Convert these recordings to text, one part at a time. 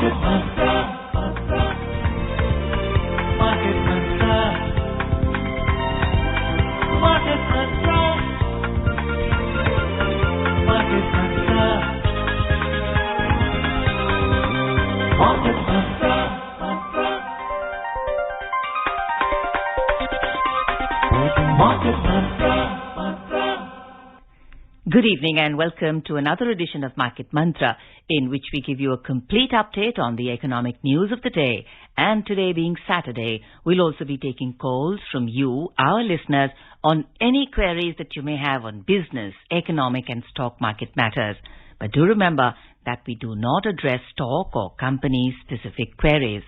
Market Mantra. Market Mantra. Market Mantra. Market Mantra. Market Mantra. Market Mantra. Good evening and welcome to another edition of Market Mantra, in which we give you a complete update on the economic news of the day. And today being Saturday, we'll also be taking calls from you, our listeners, on any queries that you may have on business, economic and stock market matters. But do remember that we do not address stock or company-specific queries.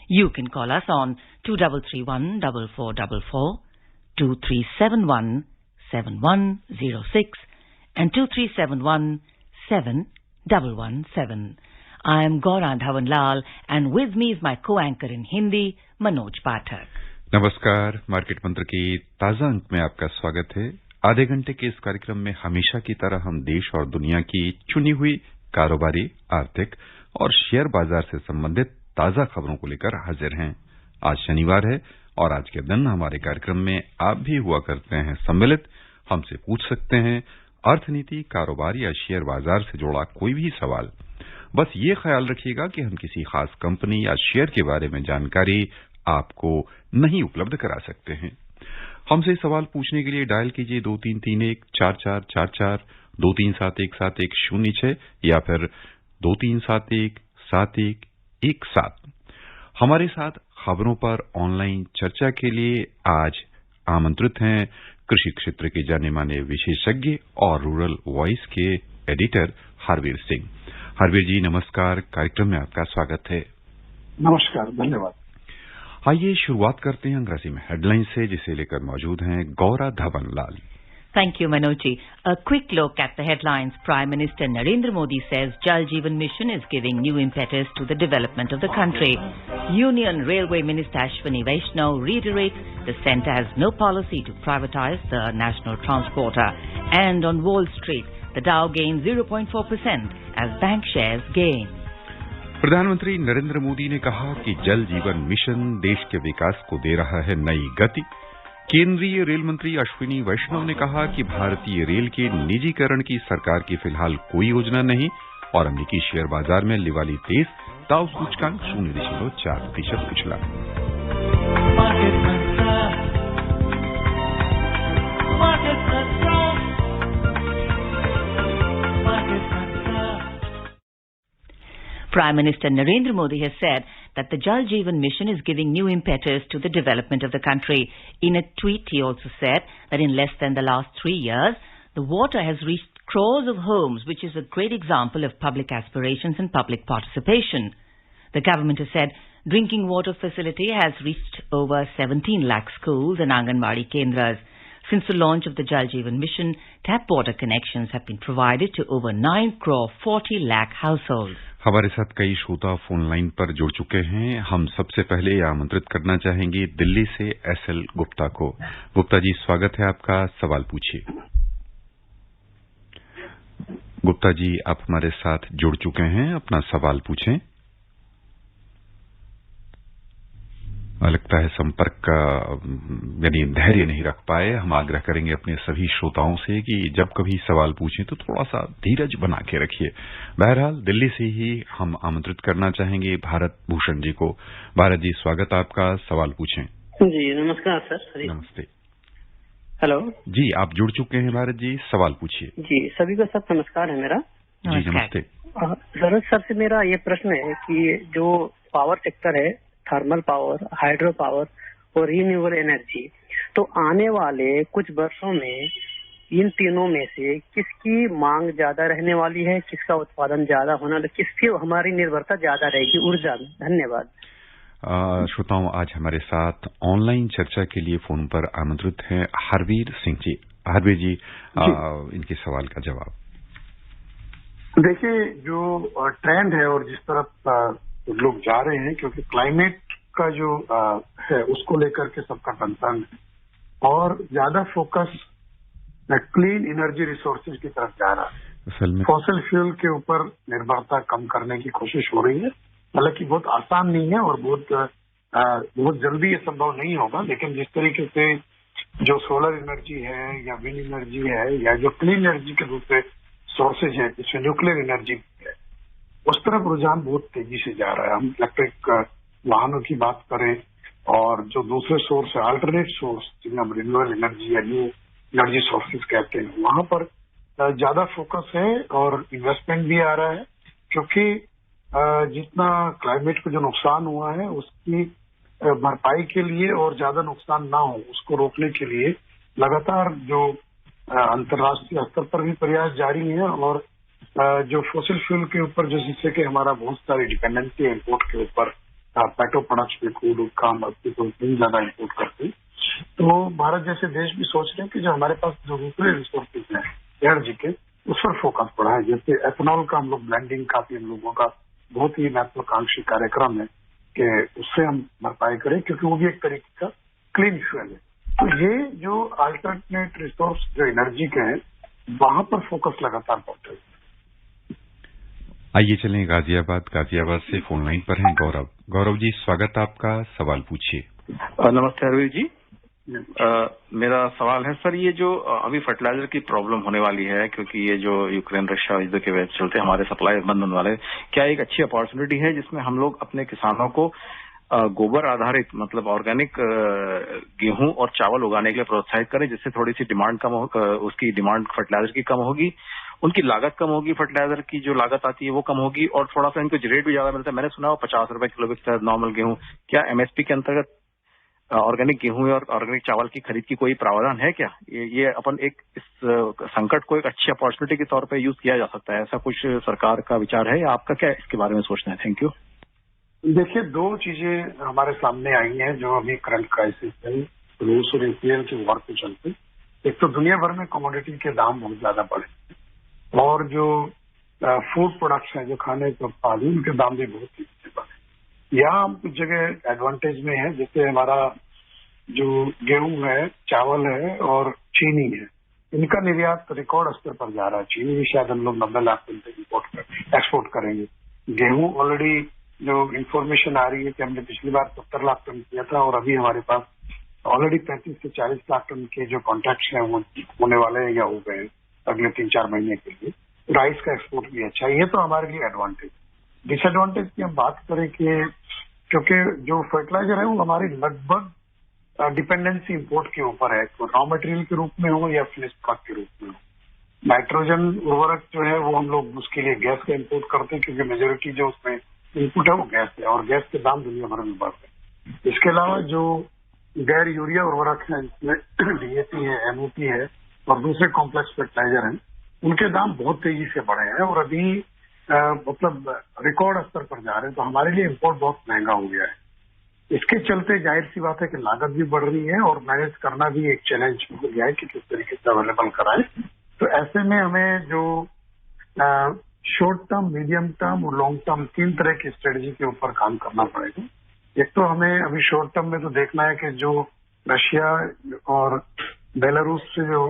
You can call us on 2331-4444, 2371-7106, and 2371-7117. I am Gaura Dhawanlal, and with me is my co-anchor in Hindi, Manoj Pathak. नमस्कार। Market मंत्र के ताजा अंक में आपका स्वागत है। आधे घंटे के इस कार्यक्रम में हमेशा की तरह हम देश और दुनिया की चुनी हुई कारोबारी, आर्थिक और शेयर बाजार से संबंधित ताजा खबरों को लेकर हाजिर हैं। आज शनिवार है और आज के दिन हमारे कार्यक्रम में आप भी हुआ करते हैं सम्मिलित। हमसे पूछ सकते हैं अर्थनीति, कारोबार या शेयर बाजार से जुड़ा कोई भी सवाल। बस ये ख्याल रखिएगा कि हम किसी खास कंपनी या शेयर के बारे में जानकारी आपको नहीं उपलब्ध करा सकते हैं। हमसे सवाल पूछने के लिए डायल कीजिए 2331-4444, 2371-7106 या फिर 2371-7117। हमारे साथ खबरों पर ऑनलाइन चर्चा के लिए आज आमंत्रित हैं कृषि क्षेत्र के जाने माने विशेषज्ञ और रूरल वॉइस के एडिटर हरवीर सिंह। हरवीर जी नमस्कार, कार्यक्रम में आपका स्वागत है। नमस्कार, धन्यवाद। आइए शुरुआत करते हैं अंग्रेजी में हेडलाइन से, जिसे लेकर मौजूद हैं Gaura धवनलाल। Thank you, Manoji. A quick look at the headlines. Prime Minister Narendra Modi says Jal Jeevan Mission is giving new impetus to the development of the country. Union Railway Minister Ashwini Vaishnav reiterates the centre has no policy to privatize the national transporter. And on Wall Street, the Dow gained 0.4% as bank shares gain. प्रधानमंत्री नरेंद्र मोदी ने कहा कि जल जीवन mission देश के विकास को दे रहा है नई गति। केंद्रीय रेल मंत्री अश्विनी वैष्णव ने कहा कि भारतीय रेल के निजीकरण की सरकार की फिलहाल कोई योजना नहीं और अमेरिकी शेयर बाजार में लिवाली तेज, दाउ सूचकांक 0.4% उछला। Prime Minister Narendra Modi has said that the Jal Jeevan Mission is giving new impetus to the development of the country. In a tweet, he also said that in less than the last 3 years, the water has reached crores of homes, which is a great example of public aspirations and public participation. The government has said drinking water facility has reached over 17 lakh schools and Anganwadi Kendras. Since the launch of the Jal Jeevan Mission, tap water connections have been provided to over 9 crore 40 lakh households. हमारे साथ कई श्रोता phone line पर जुड़ चुके हैं। हम सबसे पहले आमंत्रित करना चाहेंगे दिल्ली से एसएल गुप्ता को। गुप्ता जी स्वागत है आपका, सवाल पूछिए। गुप्ता जी आप हमारे साथ जुड़ चुके हैं, अपना सवाल पूछें। लगता है संपर्क का यानी धैर्य नहीं रख पाए। हम आग्रह करेंगे अपने सभी श्रोताओं से कि जब कभी सवाल पूछें तो थोड़ा सा धीरज बना के रखिए। बहरहाल दिल्ली से ही हम आमंत्रित करना चाहेंगे भारत भूषण जी को। भारत जी स्वागत आपका, सवाल पूछें। जी नमस्कार सर। नमस्ते। हेलो जी आप जुड़ चुके हैं भारत जी, सवाल पूछिए। जी सभी को सब नमस्कार है मेरा। जी नमस्ते। सर सबसे मेरा ये प्रश्न है कि जो पावर सेक्टर है, थर्मल पावर, हाइड्रो पावर और रिन्यूएबल एनर्जी, तो आने वाले कुछ वर्षों में इन तीनों में से किसकी मांग ज्यादा रहने वाली है, किसका उत्पादन ज्यादा होना, किसकी हमारी निर्भरता ज्यादा रहेगी ऊर्जा में? धन्यवाद। श्रोताओं आज हमारे साथ ऑनलाइन चर्चा के लिए फोन पर आमंत्रित हैं हरवीर सिंह जी। हरवीर जी इनके सवाल का जवाब। देखिए जो ट्रेंड है और जिस तरफ लोग जा रहे हैं, क्योंकि क्लाइमेट का जो है उसको लेकर के सबका कंसर्न है और ज्यादा फोकस क्लीन एनर्जी रिसोर्सेज की तरफ जा रहा है। फॉसिल फ्यूल के ऊपर निर्भरता कम करने की कोशिश हो रही है हालांकि बहुत आसान नहीं है और बहुत जल्दी ये संभव नहीं होगा, लेकिन जिस तरीके से जो सोलर एनर्जी है या विंड एनर्जी है या जो क्लीन एनर्जी के दूसरे सोर्सेज हैं, जिसमें न्यूक्लियर एनर्जी भी है, उस तरफ रुझान बहुत तेजी से जा रहा है। हम इलेक्ट्रिक वाहनों की बात करें और जो दूसरे सोर्स है, अल्टरनेट सोर्स जिन्हें हम रिन्यूएबल एनर्जी या न्यू एनर्जी सोर्सेज कहते हैं, वहां पर ज्यादा फोकस है और इन्वेस्टमेंट भी आ रहा है, क्योंकि जितना क्लाइमेट को जो नुकसान हुआ है उसकी भरपाई के लिए और ज्यादा नुकसान ना हो उसको रोकने के लिए लगातार जो अंतर्राष्ट्रीय स्तर पर भी प्रयास जारी है और जो फॉसिल फ्यूल के ऊपर जिससे कि हमारा बहुत सारी डिपेंडेंसी है इम्पोर्ट के ऊपर, पेट्रो प्रोडक्ट्स में क्रूड का हम ज्यादा इम्पोर्ट करते हैं, तो भारत जैसे देश भी सोच रहे हैं कि जो हमारे पास जो दूसरे रिसोर्सेज हैं एनर्जी के, उस पर फोकस पड़ा है। जैसे एथेनॉल का हम लोग ब्लेंडिंग का भी हम लोगों का बहुत ही महत्वाकांक्षी कार्यक्रम है कि उससे हम भरपाई करें, क्योंकि वो भी एक तरीके का क्लीन फ्यूल है। तो ये जो अल्टरनेट रिसोर्स जो एनर्जी के हैं वहां पर फोकस लगातार बढ़ता है। आइए चलें गाजियाबाद से फोन लाइन पर हैं गौरव जी, स्वागत आपका, सवाल पूछिए। नमस्ते अरविंद जी। मेरा सवाल है सर, ये जो अभी फर्टिलाइजर की प्रॉब्लम होने वाली है, क्योंकि ये जो यूक्रेन रशिया युद्ध के वजह चलते हमारे सप्लाई बंद होने वाले, क्या एक अच्छी अपॉर्चुनिटी है जिसमें हम लोग अपने किसानों को गोबर आधारित मतलब ऑर्गेनिक गेहूं और चावल उगाने के लिए प्रोत्साहित करें, जिससे थोड़ी सी डिमांड कम हो, उसकी डिमांड फर्टिलाइजर की कम होगी, उनकी लागत कम होगी, फर्टिलाइजर की जो लागत आती है वो कम होगी और थोड़ा सा इनको रेट भी ज्यादा मिलता है। मैंने सुना है 50 रुपए किलो बिकता है नॉर्मल गेहूं। क्या एमएसपी के अंतर्गत ऑर्गेनिक गेहूं और ऑर्गेनिक चावल की खरीद की कोई प्रावधान है क्या? ये अपन एक इस संकट को एक अच्छी अपॉर्चुनिटी के तौर पे यूज किया जा सकता है, ऐसा कुछ सरकार का विचार है या आपका क्या इसके बारे में सोचना है? Thank you. देखिए, दो चीजें हमारे सामने आई हैं जो अभी करंट क्राइसिस है, रूस और यूक्रेन के वॉर के चलते। एक तो दुनिया भर में कमोडिटी के दाम बहुत ज्यादा बढ़े और जो फूड प्रोडक्ट्स हैं, जो खाने के उत्पाद, उनके दाम भी बहुत तेजी से बढ़े। यहाँ हम कुछ जगह एडवांटेज में है, जैसे हमारा जो गेहूं है, चावल है और चीनी है, इनका निर्यात रिकॉर्ड स्तर पर जा रहा है। चीनी भी शायद हम लोग 90 लाख टन तक एक्सपोर्ट करेंगे। गेहूं ऑलरेडी जो इंफॉर्मेशन आ रही है कि हमने पिछली बार 70 लाख टन किया था और अभी हमारे पास ऑलरेडी 35 से 40 लाख टन के जो कॉन्ट्रैक्ट्स हैं वो होने वाले हैं या हो गए हैं अगले 3-4 महीने के लिए। राइस का एक्सपोर्ट भी अच्छा है, ये तो हमारे लिए एडवांटेज। डिसएडवांटेज की हम बात करें कि क्योंकि जो फर्टिलाइजर है वो हमारी लगभग डिपेंडेंसी इंपोर्ट के ऊपर है, तो रॉ मटेरियल के रूप में हो या फिनिश प्रोडक्ट के रूप में हो। नाइट्रोजन उर्वरक जो है वो हम लोग उसके लिए गैस का इंपोर्ट करते हैं, क्योंकि मेजोरिटी जो उसमें इनपुट है वो गैस है और गैस के दाम दुनिया भर में बढ़ रहे हैं। इसके अलावा जो गैर यूरिया उर्वरक है, जिसमें डीएपी है, एमओपी है और दूसरे कॉम्प्लेक्स फर्टिलाइजर हैं, उनके दाम बहुत तेजी से बढ़े हैं और अभी मतलब रिकॉर्ड स्तर पर जा रहे हैं। तो हमारे लिए इम्पोर्ट बहुत महंगा हो गया है। इसके चलते जाहिर सी बात है कि लागत भी बढ़ रही है और मैनेज करना भी एक चैलेंज हो गया है कि किस तरीके से अवेलेबल कराएं। तो ऐसे में हमें जो शॉर्ट टर्म, मीडियम टर्म और लॉन्ग टर्म 3 तरह की स्ट्रेटजी के ऊपर काम करना पड़ेगा। एक तो हमें अभी शॉर्ट टर्म में तो देखना है कि जो रशिया और बेलारूस से जो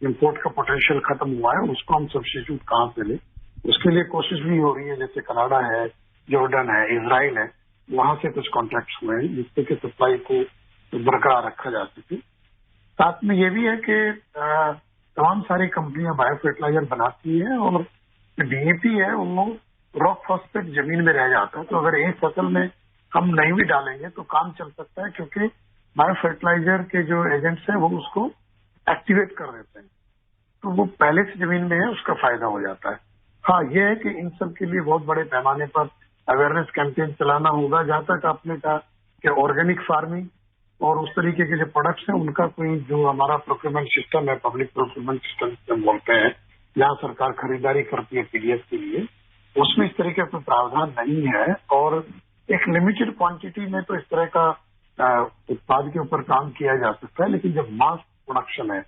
इम्पोर्ट का पोटेंशियल खत्म हुआ है उसको हम सब्स्टिट्यूट कहाँ से लें, उसके लिए कोशिश भी हो रही है। जैसे कनाडा है, जॉर्डन है, इजराइल है, वहां से कुछ कॉन्ट्रैक्ट्स हुए हैं जिससे कि सप्लाई को बरकरार रखा जा सके। साथ में ये भी है कि तमाम सारी कंपनियां बायो फर्टिलाइजर बनाती है और डीएपी है वो रॉक फॉस्फेट जमीन में रह जाता है। तो अगर एक फसल में हम नहीं भी डालेंगे तो काम चल सकता है, क्योंकि बायो फर्टिलाइजर के जो एजेंट्स हैं वो उसको एक्टिवेट कर देते हैं, तो वो पहले से जमीन में है, उसका फायदा हो जाता है। हाँ, ये है कि इन सब के लिए बहुत बड़े पैमाने पर अवेयरनेस कैंपेन चलाना होगा। जहां तक आपने कहा कि ऑर्गेनिक फार्मिंग और उस तरीके के जो प्रोडक्ट्स हैं उनका कोई जो हमारा प्रोक्योरमेंट सिस्टम है, पब्लिक प्रोक्योरमेंट सिस्टम बोलते हैं, जहाँ सरकार खरीदारी करती है पीडीएस के लिए, उसमें इस तरह का कोई प्रावधान नहीं है और एक लिमिटेड क्वांटिटी में तो इस तरह का उत्पाद के ऊपर काम किया जा सकता है। लेकिन जब मास प्रोडक्शन है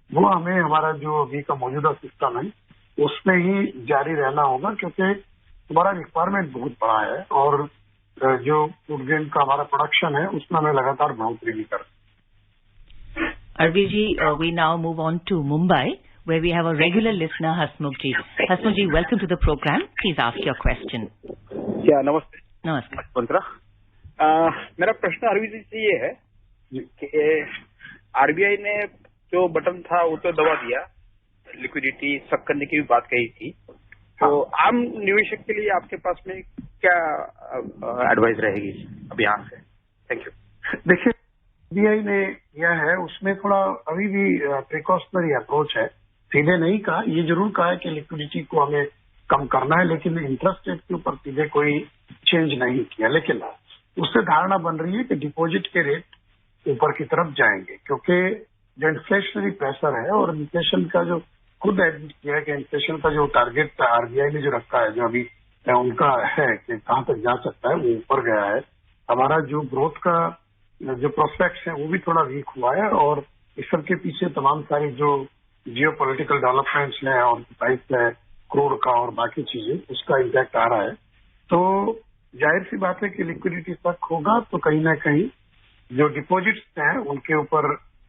वो हमें हमारा जो अभी का मौजूदा सिस्टम है उसमें ही जारी रहना होगा, क्योंकि हमारा रिक्वायरमेंट बहुत बड़ा है और जो फूड ग्रेन का हमारा प्रोडक्शन है उसमें हमें लगातार बढ़ोतरी भी करनी है। Arvind ji, we now move on to Mumbai, where we have a regular listener, Hasmukh ji. Hasmukh ji, welcome to the program. Please ask your question. Yeah, नमस्कार। मंत्रा, मेरा प्रश्न अरविंद जी से ये है कि आरबीआई ने जो बटन था वो तो दबा दिया, लिक्विडिटी सब करने की भी बात कही थी, तो आम निवेशक के लिए आपके पास में क्या एडवाइस रहेगी अब यहाँ से? Thank you. देखिए, आरबीआई ने किया है उसमें थोड़ा अभी भी प्रिकॉशनरी अप्रोच है। सीधे नहीं कहा, ये जरूर कहा है कि लिक्विडिटी को हमें कम करना है, लेकिन इंटरेस्ट रेट के ऊपर सीधे कोई चेंज नहीं किया। लेकिन उससे धारणा बन रही है कि डिपॉजिट के रेट ऊपर की तरफ जाएंगे, क्योंकि जो इन्फ्लेशनरी प्रेशर है और इन्फ्लेशन का जो खुद एडमिट किया है कि इन्फ्लेशन का जो टारगेट आरबीआई ने जो रखा है, जो अभी उनका है कि कहाँ तक जा सकता है, वो ऊपर गया है। हमारा जो ग्रोथ का जो प्रोस्पेक्ट्स है वो भी थोड़ा वीक हुआ है, और इस सब के पीछे तमाम सारी जो जियो पोलिटिकल डेवलपमेंट्स हैं और प्राइस है क्रूड का और बाकी चीजें, उसका इम्पैक्ट आ रहा है। तो जाहिर सी बात है कि लिक्विडिटी तक होगा तो कहीं ना कहीं जो डिपॉजिट्स हैं उनके ऊपर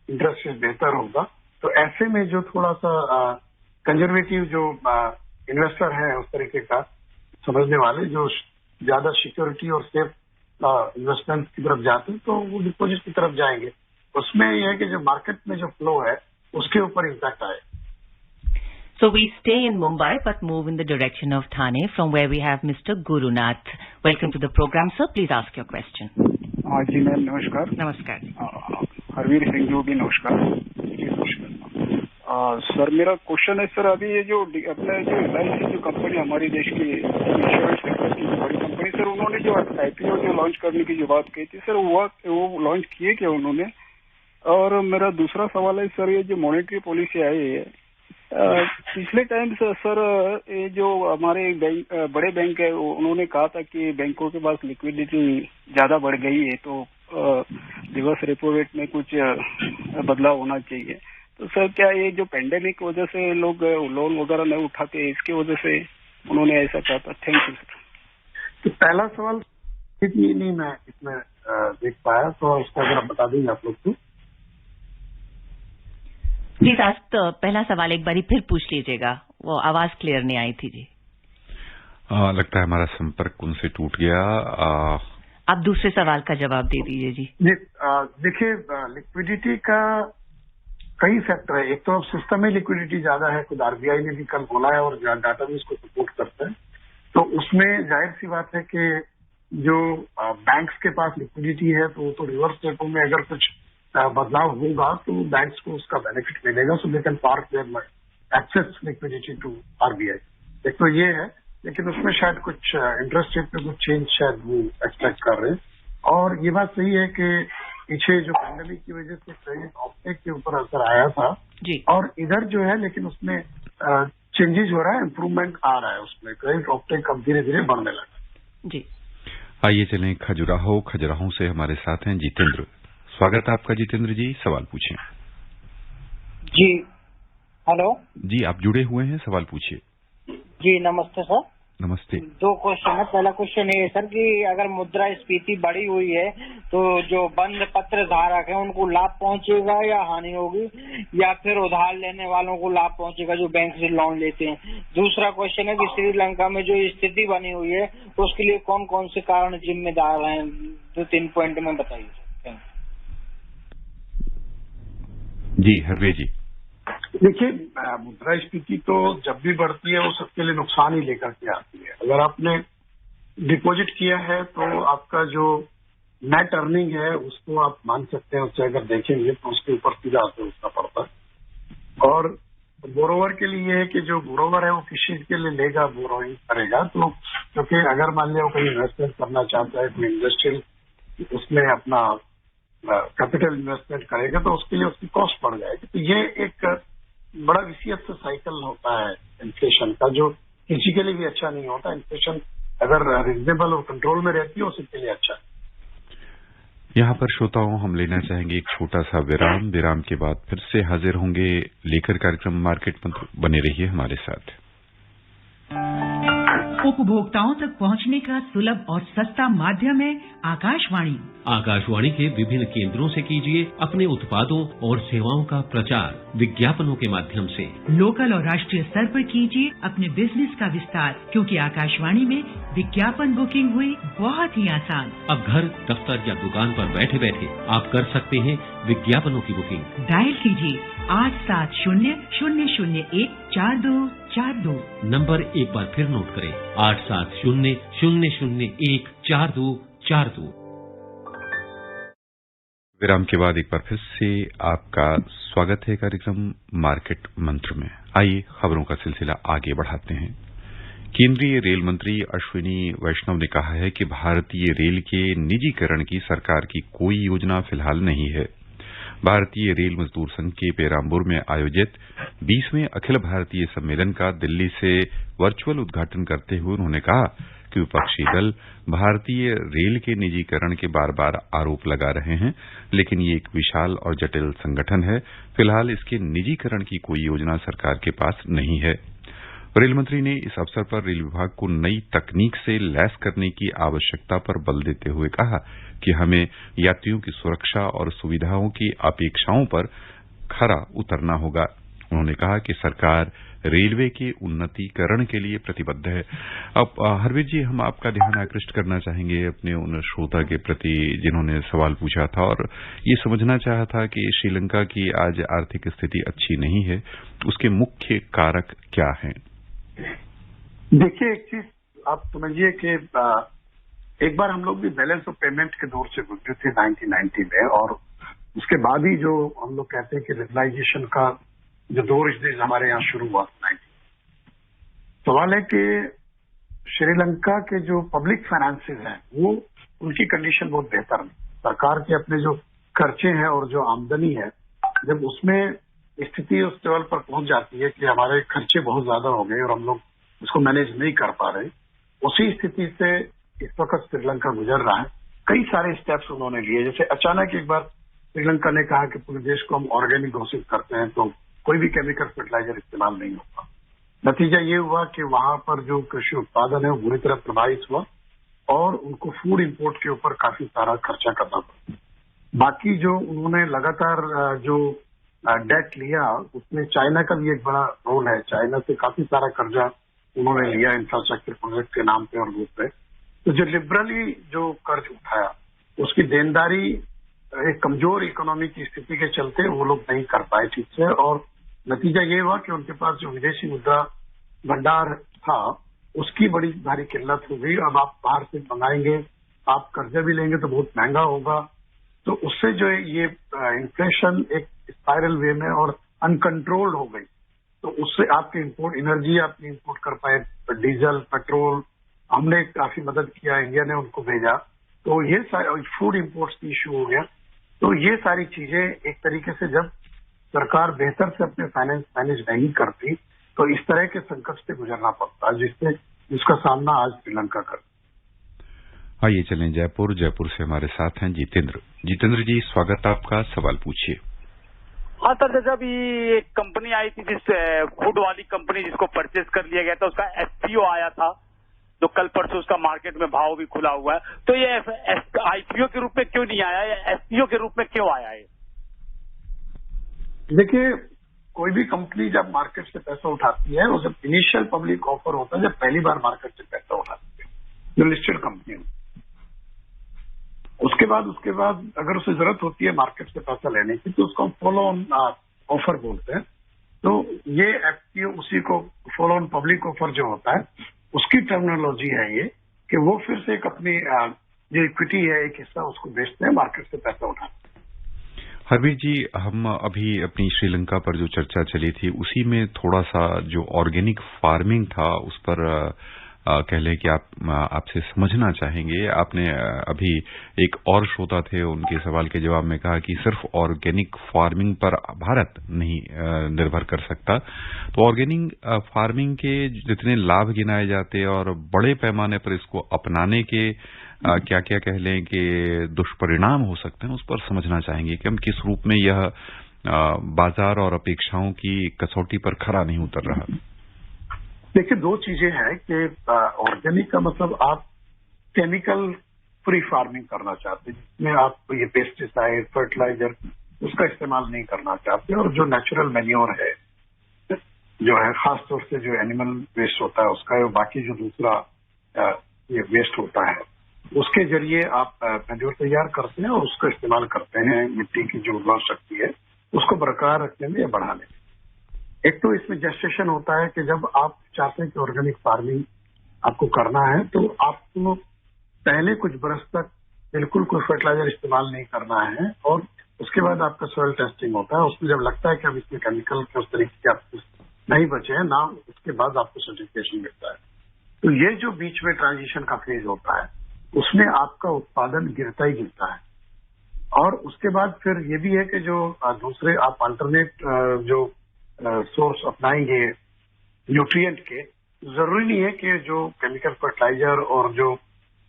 इंटरेस्ट रेट बेहतर होगा। तो ऐसे में जो थोड़ा सा कंजर्वेटिव जो इन्वेस्टर हैं, उस तरीके का समझने वाले जो ज्यादा सिक्योरिटी और सेफ इन्वेस्टमेंट की तरफ जाते हैं, तो वो डिपॉजिट की तरफ जाएंगे। उसमें यह है कि जो मार्केट में जो फ्लो है उसके ऊपर इम्पैक्ट आए। So we stay in Mumbai but move in the direction of Thane, from where we have Mr. Gurunath. Welcome to the program, sir. Please ask your question. जी मैम, नमस्कार। नमस्कार। हरवीर सिंह जी भी नमस्कार। सर, मेरा क्वेश्चन है sir, अभी ये जो अपने जो LIC जो कंपनी हमारी देश की इंश्योरेंस सेक्टर की बड़ी कंपनी, सर उन्होंने जो IPO जो लॉन्च करने की जो बात कही थी सर, वो लॉन्च किए क्या उन्होंने? और मेरा दूसरा सवाल है सर, ये जो मॉनेटरी पॉलिसी आई है पिछले टाइम से सर, ये जो हमारे बड़े बैंक है उन्होंने कहा था कि बैंकों के पास लिक्विडिटी ज्यादा बढ़ गई है, तो रिवर्स रेपो रेट में कुछ बदलाव होना चाहिए। तो सर, क्या ये जो पेंडेमिक वजह से लोग लोन वगैरह नहीं उठाते, इसके वजह से उन्होंने ऐसा कहा था? Thank you sir. तो पहला सवाल नहीं मैं इसमें देख पाया, तो उसको अगर आप बता देंगे आप लोग को। प्लीज आज तो पहला सवाल एक बारी फिर पूछ लीजिएगा, वो आवाज क्लियर नहीं आई थी जी। लगता है हमारा संपर्क उनसे टूट गया। आप दूसरे सवाल का जवाब दे दीजिए जी। देखिए, लिक्विडिटी का कई फैक्टर है। एक तो अब सिस्टम में लिक्विडिटी ज्यादा है, खुद आरबीआई ने भी कल बोला है और डाटा भी इसको सपोर्ट करता है। तो उसमें जाहिर सी बात है कि जो बैंक्स के पास लिक्विडिटी है तो वो तो रिवर्स रेपो में अगर कुछ बदलाव होगा तो बैंक्स को उसका बेनिफिट मिलेगा, so they can park their excess liquidity to RBI. एक तो ये है, लेकिन उसमें शायद कुछ इंटरेस्ट रेट पे कुछ चेंज शायद वो एक्सपेक्ट कर रहे हैं। और ये बात सही है कि पीछे जो पैंडेमिक की वजह से क्रेडिट ऑप्टेक के ऊपर असर आया था जी, और इधर जो है, लेकिन उसमें चेंजेस हो रहा है, इम्प्रूवमेंट आ रहा है, उसमें क्रेडिट ऑप्टेक अब धीरे धीरे बढ़ने लगा जी। आइए चलें खजुराहो से हमारे साथ हैं जितेंद्र। स्वागत है आपका जितेंद्र जी, सवाल पूछें। जी हेलो जी, आप जुड़े हुए हैं, सवाल पूछिए। जी नमस्ते सर। नमस्ते। दो क्वेश्चन है। पहला क्वेश्चन ये सर कि अगर मुद्रास्फीति बढ़ी हुई है तो जो बंद पत्र धारक है उनको लाभ पहुंचेगा या हानि होगी, या फिर उधार लेने वालों को लाभ पहुंचेगा जो बैंक से लोन लेते हैं। दूसरा क्वेश्चन है कि श्रीलंका में जो स्थिति बनी हुई है उसके लिए कौन कौन से कारण जिम्मेदार हैं, 2-3 पॉइंट में बताइए सर। जी हरवे जी। देखिए, मुद्रास्फीति तो जब भी बढ़ती है वो सबके लिए नुकसान ही लेकर के आती है। अगर आपने डिपॉजिट किया है तो आपका जो नेट अर्निंग है उसको आप मान सकते हैं, उससे अगर देखेंगे तो उसके ऊपर सीधा असर उसका पड़ता है। और बोरोवर के लिए है कि जो बोरोवर है वो किस चीज के लिए लेगा, बोरोइंग करेगा, तो क्योंकि अगर मान लिया वो कहीं इन्वेस्टमेंट करना चाहता है, कोई इंडस्ट्रियल उसमें अपना कैपिटल इन्वेस्टमेंट करेगा तो उसके लिए उसकी कॉस्ट बढ़ जाएगी। तो ये एक बड़ा विशियस साइकिल होता है इन्फ्लेशन का, जो किसी के लिए भी अच्छा नहीं होता। इन्फ्लेशन अगर रीजनेबल और कंट्रोल में रहती है उसके लिए अच्छा है। यहाँ पर श्रोताओं, हम लेना चाहेंगे एक छोटा सा विराम के बाद फिर से हाजिर होंगे लेकर कार्यक्रम मार्केट मंत्र। बने रहिए हमारे साथ। उपभोक्ताओं तक पहुंचने का सुलभ और सस्ता माध्यम है आकाशवाणी। आकाशवाणी के विभिन्न केंद्रों से कीजिए अपने उत्पादों और सेवाओं का प्रचार विज्ञापनों के माध्यम से। लोकल और राष्ट्रीय स्तर पर कीजिए अपने बिजनेस का विस्तार, क्योंकि आकाशवाणी में विज्ञापन बुकिंग हुई बहुत ही आसान। अब घर, दफ्तर या दुकान पर बैठे बैठे आप कर सकते हैं विज्ञापनों की बुकिंग। डायल कीजिए 870-001-4242। नंबर एक बार फिर नोट करें, 870-001-4242। विराम के बाद एक बार फिर से आपका स्वागत है कार्यक्रम मार्केट मंत्र में। आइए खबरों का सिलसिला आगे बढ़ाते हैं। केंद्रीय रेल मंत्री अश्विनी वैष्णव ने कहा है कि भारतीय रेल के निजीकरण की सरकार की कोई योजना फिलहाल नहीं है। भारतीय रेल मजदूर संघ के पेराम्बुर में आयोजित 20वें अखिल भारतीय सम्मेलन का दिल्ली से वर्चुअल उद्घाटन करते हुए उन्होंने कहा कि विपक्षी दल भारतीय रेल के निजीकरण के बार बार आरोप लगा रहे हैं, लेकिन ये एक विशाल और जटिल संगठन है। फिलहाल इसके निजीकरण की कोई योजना सरकार के पास नहीं है। रेल मंत्री ने इस अवसर पर रेल विभाग को नई तकनीक से लैस करने की आवश्यकता पर बल देते हुए कहा कि हमें यात्रियों की सुरक्षा और सुविधाओं की अपेक्षाओं पर खरा उतरना होगा। उन्होंने कहा कि सरकार रेलवे के उन्नतीकरण के लिए प्रतिबद्ध है। अब हरवीर जी, हम आपका ध्यान आकृष्ट करना चाहेंगे अपने उन श्रोता के प्रति जिन्होंने सवाल पूछा था और ये समझना चाहा था कि श्रीलंका की आज आर्थिक स्थिति अच्छी नहीं है, उसके मुख्य कारक क्या हैं? देखिए, एक चीज आप समझिए कि एक बार हम लोग भी बैलेंस ऑफ पेमेंट के दौर से गुजरे थे 1990 में, और उसके बाद ही जो हम लोग कहते हैं कि लिबरलाइजेशन का जो दौर इस देश हमारे यहाँ शुरू हुआ 90। सवाल है कि श्रीलंका के जो पब्लिक फाइनेंसेस हैं वो उनकी कंडीशन बहुत बेहतर नहीं। सरकार के अपने जो खर्चे हैं और जो आमदनी है, जब उसमें स्थिति उस लेवल पर पहुंच जाती है कि हमारे खर्चे बहुत ज्यादा हो गए और हम लोग उसको मैनेज नहीं कर पा रहे, उसी स्थिति से इस वक्त श्रीलंका गुजर रहा है। कई सारे स्टेप्स उन्होंने लिए, जैसे अचानक एक बार श्रीलंका ने कहा कि पूरे देश को हम ऑर्गेनिक घोषित करते हैं तो कोई भी केमिकल फर्टिलाइजर इस्तेमाल नहीं होगा। नतीजा ये हुआ कि वहां पर जो कृषि उत्पादन है वो बुरी तरह प्रभावित हुआ और उनको फूड इंपोर्ट के ऊपर काफी सारा खर्चा करना पड़ा। बाकी जो उन्होंने लगातार जो डेट लिया, उसमें चाइना का भी एक बड़ा रोल है। चाइना से काफी सारा कर्जा उन्होंने लिया इंफ्रास्ट्रक्चर प्रोजेक्ट के नाम पे और रूप पे। तो जो लिबरली जो कर्ज उठाया, उसकी देनदारी एक कमजोर इकोनॉमी की स्थिति के चलते वो लोग नहीं कर पाए ठीक से, और नतीजा ये हुआ कि उनके पास जो विदेशी मुद्रा भंडार था उसकी बड़ी भारी किल्लत हो गई। अब आप बाहर से मंगाएंगे, आप कर्जा भी लेंगे तो बहुत महंगा होगा, तो उससे जो है ये इन्फ्लेशन एक स्पाइरल वे में और अनकंट्रोल्ड हो गई। तो उससे आपके इंपोर्ट एनर्जी आप नहीं इंपोर्ट कर पाए, डीजल पेट्रोल हमने काफी मदद किया, इंडिया ने उनको भेजा, तो ये फूड इंपोर्ट्स की इश्यू हो गया। तो ये सारी चीजें एक तरीके से जब सरकार बेहतर से अपने फाइनेंस मैनेज नहीं करती तो इस तरह के संकट से गुजरना पड़ता है, जिसका सामना आज श्रीलंका कर। आइए चलें जयपुर। जयपुर से हमारे साथ हैं जितेंद्र। जितेंद्र जी, स्वागत आपका, सवाल पूछिए। हाँ सर, जब ये एक कंपनी आई थी जिस फूड वाली कंपनी जिसको परचेज कर लिया गया था, उसका एसपीओ आया था जो कल परसों उसका मार्केट में भाव भी खुला हुआ है, तो ये आईपीओ के रूप में क्यों नहीं आया, या एसपीओ के रूप में क्यों आया है? देखिए, कोई भी कंपनी जब मार्केट से पैसा उठाती है, वो जब इनिशियल पब्लिक ऑफर होता है, जब पहली बार मार्केट से पैसा उठाती है जो लिस्टेड कंपनी, उसके बाद अगर उसे जरूरत होती है मार्केट से पैसा लेने की तो उसको फॉलो ऑन ऑफर बोलते हैं। तो ये एफपीओ उसी को फॉलो ऑन पब्लिक ऑफर जो होता है उसकी टर्मिनोलॉजी है ये, कि वो फिर से एक अपनी जो इक्विटी है एक हिस्सा उसको बेचते हैं, मार्केट से पैसा उठाते हैं। हरवीर जी, हम अभी अपनी श्रीलंका पर जो चर्चा चली थी उसी में थोड़ा सा जो ऑर्गेनिक फार्मिंग था उस पर कह लें कि आपसे समझना चाहेंगे। आपने अभी एक और श्रोता थे, उनके सवाल के जवाब में कहा कि सिर्फ ऑर्गेनिक फार्मिंग पर भारत नहीं निर्भर कर सकता, तो ऑर्गेनिक फार्मिंग के जितने लाभ गिनाए जाते हैं और बड़े पैमाने पर इसको अपनाने के क्या क्या कह लें कि दुष्परिणाम हो सकते हैं, उस पर समझना चाहेंगे कि हम किस रूप में यह बाजार और अपेक्षाओं की कसौटी पर खरा नहीं उतर रहा। देखिए, दो चीजें हैं कि ऑर्गेनिक का मतलब आप केमिकल फ्री फार्मिंग करना चाहते हैं, जिसमें आप ये पेस्टिसाइड, फर्टिलाइजर उसका इस्तेमाल नहीं करना चाहते, और जो नेचुरल मैन्योर है जो है, खासतौर से जो एनिमल वेस्ट होता है उसका, या बाकी जो दूसरा ये वेस्ट होता है, उसके जरिए आप मैन्योर तैयार करते हैं और उसका इस्तेमाल करते हैं मिट्टी की जो उर्वर शक्ति है उसको बरकरार रखने में या बढ़ाने में। एक तो इसमें जेस्टेशन होता है कि जब आप चाहते हैं कि ऑर्गेनिक फार्मिंग आपको करना है तो आपको पहले कुछ बरस तक बिल्कुल कोई फर्टिलाइजर इस्तेमाल नहीं करना है, और उसके बाद आपका सॉइल टेस्टिंग होता है। उसमें जब लगता है कि अब इसमें केमिकल के उस तरीके के आपको नहीं बचे हैं ना, उसके बाद आपको सर्टिफिकेशन मिलता है। तो ये जो बीच में ट्रांजिशन का फेज होता है उसमें आपका उत्पादन गिरता ही गिरता है। और उसके बाद फिर ये भी है कि जो दूसरे आप अल्टरनेट जो सोर्स अपनाएंगे न्यूट्रिएंट के, जरूरी नहीं है कि जो केमिकल फर्टिलाइजर और जो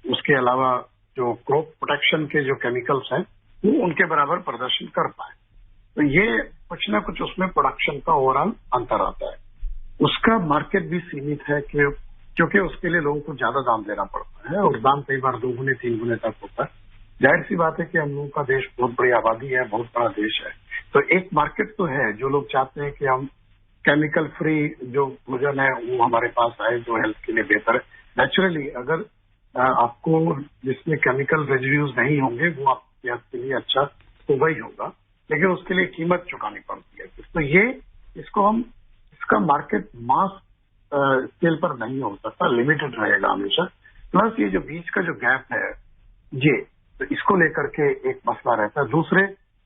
उसके अलावा जो क्रॉप प्रोटेक्शन के जो केमिकल्स हैं वो उनके बराबर प्रदर्शन कर पाए। तो ये कुछ ना कुछ उसमें प्रोडक्शन का ओवरऑल अंतर आता है। उसका मार्केट भी सीमित है कि क्योंकि उसके लिए लोगों को ज्यादा दाम देना पड़ता है, और दाम कई बार 2 गुने 3 गुने तक होता है। जाहिर सी बात है कि हम लोगों का देश बहुत बड़ी आबादी है, बहुत बड़ा देश है, तो एक मार्केट तो है जो लोग चाहते हैं कि हम केमिकल फ्री जो भोजन है वो हमारे पास आए, जो हेल्थ के लिए बेहतर है। नेचुरली अगर आपको जिसमें केमिकल रेजिड्यूज नहीं होंगे वो आपके हेल्थ के लिए अच्छा होगा ही होगा, लेकिन उसके लिए कीमत चुकानी पड़ती है। तो ये इसका मार्केट मास स्केल पर नहीं हो सकता, लिमिटेड रहेगा हमेशा। प्लस ये जो बीच का जो गैप है ये, तो इसको लेकर के एक मसला रहता है। दूसरे,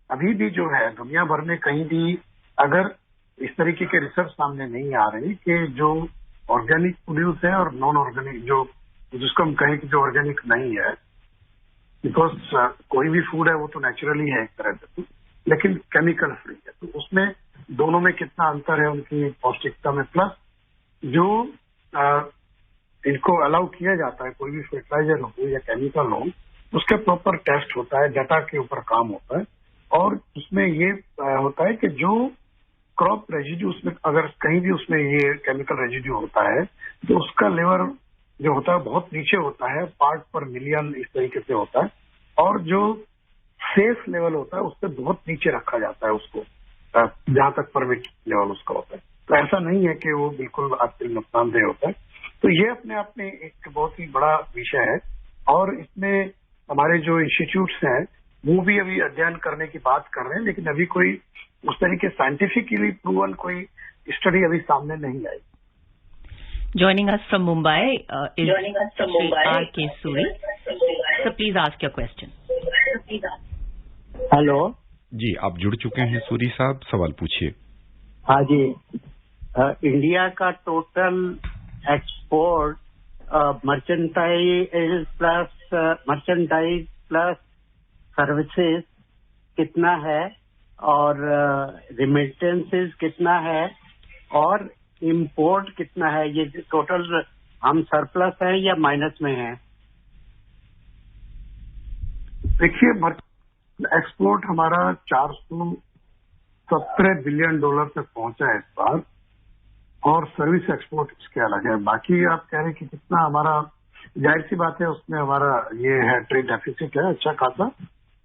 अभी भी जो है दुनिया भर में कहीं भी अगर इस तरीके के रिसर्च सामने नहीं आ रही कि जो ऑर्गेनिक प्रोड्यूस है और नॉन ऑर्गेनिक जो जिसको हम कहें कि जो ऑर्गेनिक नहीं है, बिकॉज कोई भी फूड है वो तो नेचुरली है एक तरह से, लेकिन केमिकल फ्री है, तो उसमें दोनों में कितना अंतर है उनकी पौष्टिकता में। प्लस जो इनको अलाउ किया जाता है, कोई भी फर्टिलाइजर हो या केमिकल हो, उसका प्रॉपर टेस्ट होता है, डाटा के ऊपर काम होता है, और उसमें ये होता है कि जो क्रॉप रेजिड्यू उसमें अगर कहीं भी उसमें ये केमिकल रेजिड्यू होता है तो उसका लेवल जो होता है बहुत नीचे होता है, पार्ट पर मिलियन इस तरीके से होता है, और जो सेफ लेवल होता है उससे बहुत नीचे रखा जाता है उसको, जहां तक परमिट लेवल उसका होता है। तो ऐसा नहीं है कि वो बिल्कुल आपके लिए नुकसानदेह होता है। तो ये अपने आप में एक बहुत ही बड़ा विषय है, और इसमें हमारे जो इंस्टीट्यूट्स हैं वो भी अभी अध्ययन करने की बात कर रहे हैं, लेकिन अभी कोई उस तरीके साइंटिफिकली प्रूवन कोई स्टडी अभी सामने नहीं आई। Joining us from Mumbai is Shri R.K. Suri. So please ask your question. Hello जी, आप जुड़ चुके हैं सूरी साहब, सवाल पूछिए। हाँ जी, इंडिया का total export merchandise plus services कितना है, और रिमिटेंसेस कितना है, और इंपोर्ट कितना है? ये टोटल हम सरप्लस है या माइनस में है? देखिए, एक्सपोर्ट हमारा $417 बिलियन तक पहुंचा है इस बार, और सर्विस एक्सपोर्ट इसके अलग है। बाकी आप कह रहे हैं कि कितना हमारा, जाहिर सी बात है उसमें हमारा ये है ट्रेड डेफिसिट है अच्छा खासा।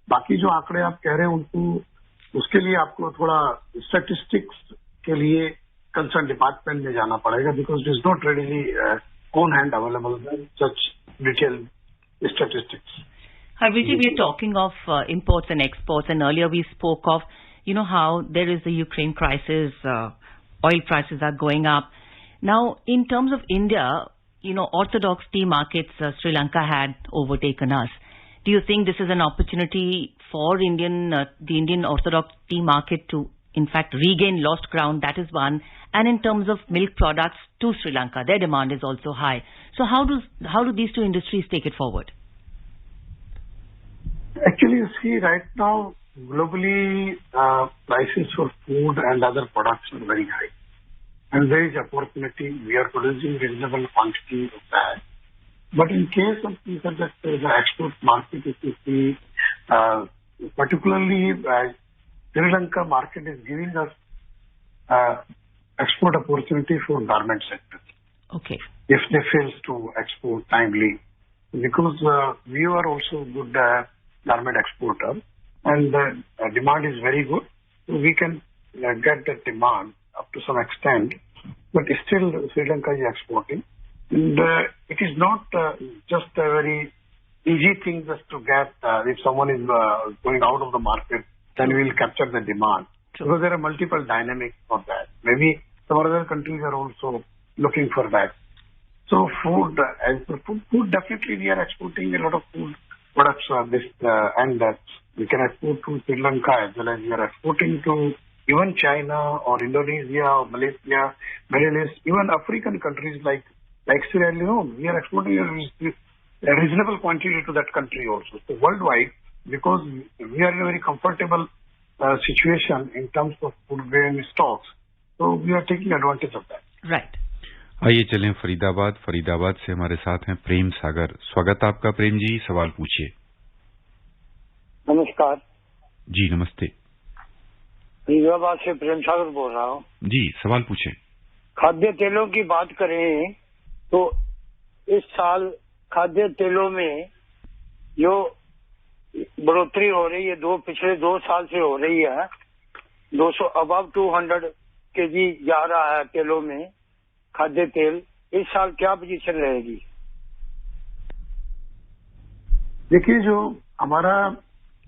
बाकी जो आंकड़े आप कह रहे हैं उनको, उसके लिए आपको थोड़ा स्टैटिस्टिक्स के लिए कंसर्न डिपार्टमेंट में जाना पड़ेगा, because it is not readily on hand available such detail statistics. Harviji, we are talking of imports and exports, and earlier we spoke of, how there is the Ukraine crisis, oil prices are going up. Now, in terms of India, orthodox tea markets, Sri Lanka had overtaken us. Do you think this is an opportunity for the Indian orthodox tea market to, in fact, regain lost ground? That is one. And in terms of milk products to Sri Lanka, their demand is also high. So how do these two industries take it forward? Actually, you see, right now, globally, prices for food and other products are very high. And there is opportunity. We are producing reasonable quantity of that. But in case of the export market, if you see, particularly Sri Lanka market is giving us export opportunity for garment sector. Okay. If they fail to export timely, because we are also good garment exporter, and the demand is very good, so we can get the demand up to some extent, but still Sri Lanka is exporting. And it is not just a very easy thing just to get, if someone is going out of the market, then we will capture the demand. True. Because there are multiple dynamics for that. Maybe some other countries are also looking for that. So food, food definitely we are exporting a lot of food products and we can export to Sri Lanka as well as we are exporting to even China or Indonesia or Malaysia, Middle East, even African countries like Sierra Leone. We are exporting a reasonable quantity to that country also. So worldwide, because we are in a very comfortable situation in terms of food grain stocks, so we are taking advantage of that. Right. आइए चलें फरीदाबाद से हमारे साथ हैं प्रेम सागर। स्वागत आपका प्रेम जी, सवाल पूछिए। नमस्कार जी। नमस्ते। फरीदाबाद से प्रेम सागर बोल रहा हूँ जी, सवाल पूछें। खाद्य तेलों की बात करें तो इस साल खाद्य तेलों में जो बढ़ोतरी हो रही है पिछले 2 साल से हो रही है, 200 अबव 200 केजी जा रहा है तेलों में खाद्य तेल। इस साल क्या पोजीशन रहेगी? देखिए, जो हमारा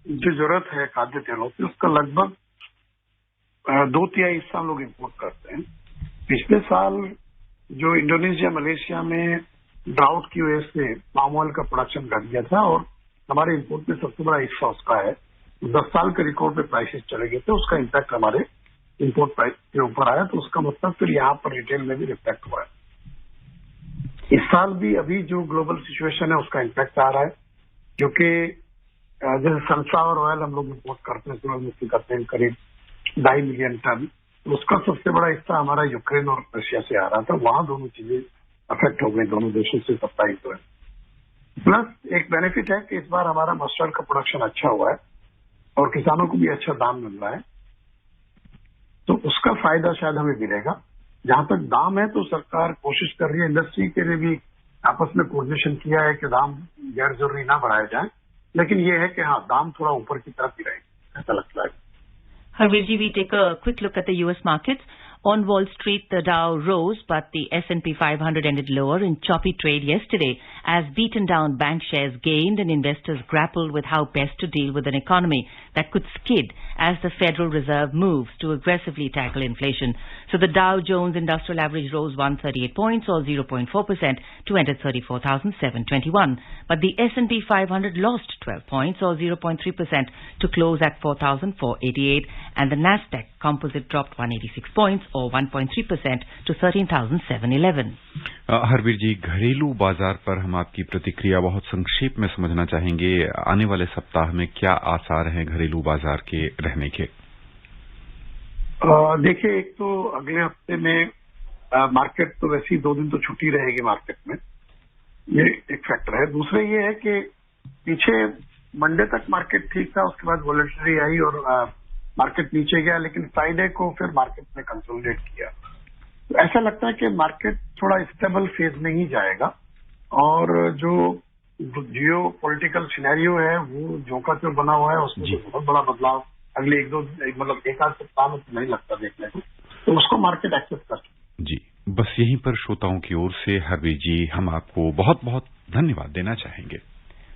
जो जरूरत है खाद्य तेलों की, उसका लगभग 2/3 हिस्सा हम लोग इम्पोर्ट करते हैं। पिछले साल जो इंडोनेशिया मलेशिया में ड्राउट की वजह से पाम ऑयल का प्रोडक्शन घट गया था और हमारे इम्पोर्ट में सबसे बड़ा हिस्सा उसका है। 10 साल के रिकॉर्ड पे प्राइसेस चले गए थे, उसका इम्पैक्ट हमारे इम्पोर्ट प्राइस के ऊपर आया, तो उसका मतलब फिर यहाँ पर रिटेल में भी रिफ्लेक्ट हुआ है। इस साल भी अभी जो ग्लोबल सिचुएशन है उसका इम्पैक्ट आ रहा है, क्योंकि जैसे सनफ्लावर ऑयल हम लोग इम्पोर्ट करते हैं, सूरजमुखी का तेल करीब 2.5 मिलियन टन, तो उसका सबसे बड़ा हिस्सा हमारा यूक्रेन और रशिया से आ रहा था। वहां दोनों चीजें अफेक्ट हो गई, दोनों देशों से सप्लाई हुआ है। प्लस एक बेनिफिट है कि इस बार हमारा मस्टर्ड का प्रोडक्शन अच्छा हुआ है और किसानों को भी अच्छा दाम मिल रहा है, तो उसका फायदा शायद हमें मिलेगा। जहां तक दाम है तो सरकार कोशिश कर रही है, इंडस्ट्री के लिए भी आपस में कोऑर्डिनेशन किया है कि दाम गैर जरूरी ना बढ़ाए जाए, लेकिन ये है कि हाँ, दाम थोड़ा ऊपर की तरफ ही रहे, ऐसा लगता है। Harveer ji, we take a quick look at the U.S. markets. On Wall Street, the Dow rose, but the S&P 500 ended lower in choppy trade yesterday as beaten down bank shares gained and investors grappled with how best to deal with an economy that could skid as the Federal Reserve moves to aggressively tackle inflation. So the Dow Jones Industrial Average rose 138 points or 0.4% to end at 34,721. But the S&P 500 lost 12 points or 0.3% to close at 4,488 and the Nasdaq Composite dropped 186 points or 1.3% to 13,711. Harvir जी, घरेलू बाजार पर हम आपकी प्रतिक्रिया बहुत संक्षेप में समझना चाहेंगे। आने वाले सप्ताह में क्या आसार हैं घरेलू बाजार के रहने के? देखिए, एक तो अगले हफ्ते में मार्केट तो वैसे ही 2 दिन तो छुट्टी रहेगी मार्केट में, ये एक फैक्टर है। दूसरा ये है कि पीछे मंडे तक मार्केट ठीक था, उसके बाद वॉलेटिलिटी आई और मार्केट नीचे गया, लेकिन फ्राइडे को फिर मार्केट ने कंसोलिडेट किया। तो ऐसा लगता है कि मार्केट थोड़ा स्टेबल फेज में ही जाएगा और जो जियो पॉलिटिकल सिनेरियो है वो झोंका जो बना हुआ है उसमें बहुत बड़ा बदलाव अगले एक आध सप्ताह में तो नहीं लगता देखने को, तो उसको मार्केट एक्सेप्ट कर सकता। जी, बस यहीं पर श्रोताओं की ओर से हरवीर जी हम आपको बहुत बहुत धन्यवाद देना चाहेंगे।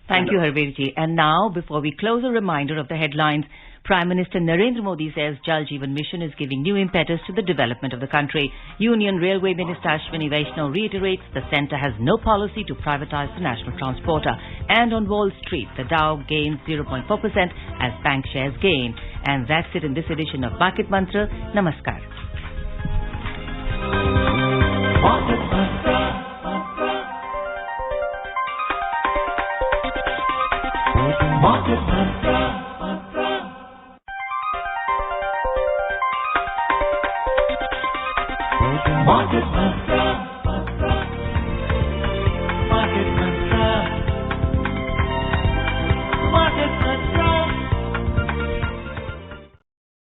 Thank you, Harveer ji. And now, before we close, a reminder of the headlines. Prime Minister Narendra Modi says Jal Jeevan Mission is giving new impetus to the development of the country. Union Railway Minister Ashwini Vaishnav reiterates the centre has no policy to privatize the national transporter. And on Wall Street, the Dow gains 0.4% as bank shares gain. And that's it in this edition of Market Mantra. Namaskar. Market Mantra.